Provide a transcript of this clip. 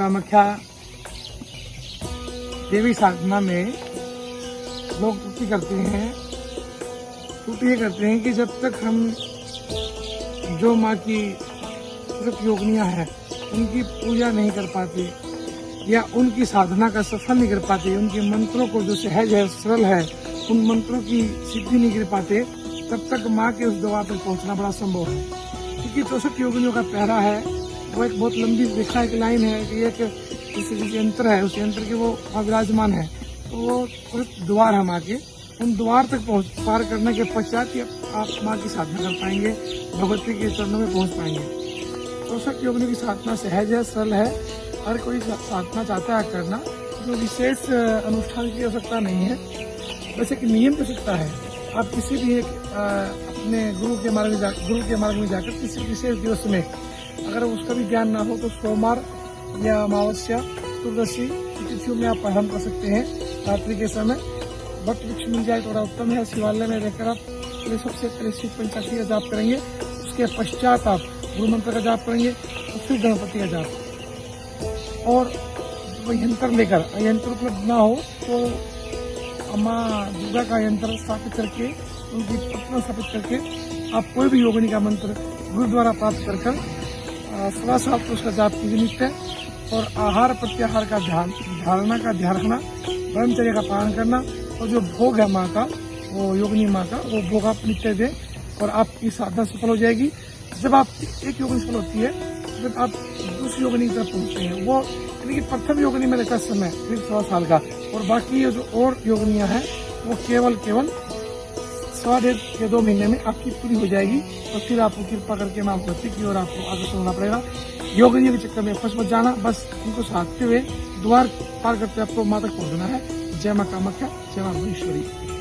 कामाख्या देवी साधना में लोग त्रुटि करते हैं। त्रुटि ये करते हैं कि जब तक हम जो माँ की योगिनियाँ हैं उनकी पूजा नहीं कर पाते या उनकी साधना का सफल नहीं कर पाते, उनके मंत्रों को जो सहज है सरल है उन मंत्रों की सिद्धि नहीं कर पाते, तब तक माँ के उस द्वार तक पहुँचना बड़ा संभव है। क्योंकि 64 योगिनियों का पहरा है, वो एक बहुत लंबी रेखा एक लाइन है कि एक जिस यंत्र है उस यंत्र के वो वहाँ विराजमान है, तो वो द्वार है माँ के। उन द्वार तक पार करने के पश्चात ही आप माँ की साधना कर पाएंगे, भगवती के चरणों में पहुँच पाएंगे। 64 योगिनियों की साधना सहज है, सरल है, हर कोई साधना चाहता है करना, जो विशेष अनुष्ठान की आवश्यकता नहीं है, बस एक नियम की आवश्यकता है। आप किसी भी एक अपने गुरु के मार्ग में जाकर किसी विशेष दिवस में अगर उसका भी ज्ञान ना हो तो सोमवार या अमावस्या चतुर्दशी तिथियों में आप प्रारंभ कर सकते हैं। रात्रि के समय वट वृक्ष मिल जाए तो बड़ा उत्तम है। शिवालय में रहकर आप सबसे पहले शिव पंचाक्षरी का जाप करेंगे, उसके पश्चात आप गुरु मंत्र का जाप करेंगे और फिर गणपति का जाप। और यंत्र लेकर यंत्र उपलब्ध ना हो तो अम्मा दुर्गा का यंत्र स्थापित करके उनकी प्रतिमा स्थापित करके आप कोई भी योगिनी का मंत्र गुरु द्वारा प्राप्त कर 7 तो उसका जाप कीजिए नित्य। और आहार प्रत्याहार का धारणा का ध्यान रखना, ब्रह्मचर्य का पालन करना, और जो भोग है माँ का, वो योगिनी माँ का, वो भोग आप नित्य दें और आपकी साधना सफल हो जाएगी। जब आप एक योगिनी सफल होती है जब आप दूसरी योगिनी की तरफ पहुँचते हैं, वो यानी कि प्रथम योगिनी में रहता समय फिर 100 साल का, और बाकी जो और योगिनियाँ हैं वो केवल 1.5 या 2 महीने में आपकी पूरी हो जाएगी। और फिर आपको कृपा करके माँ भगवती की ओर आपको आगे चलना पड़ेगा। योगिनियों के चक्कर में फंस मत जाना, बस उनको साधते हुए द्वार पार करते आपको माँ तक पहुँचना है। जय माँ कामाख्या, जय माँ भुवनेश्वरी।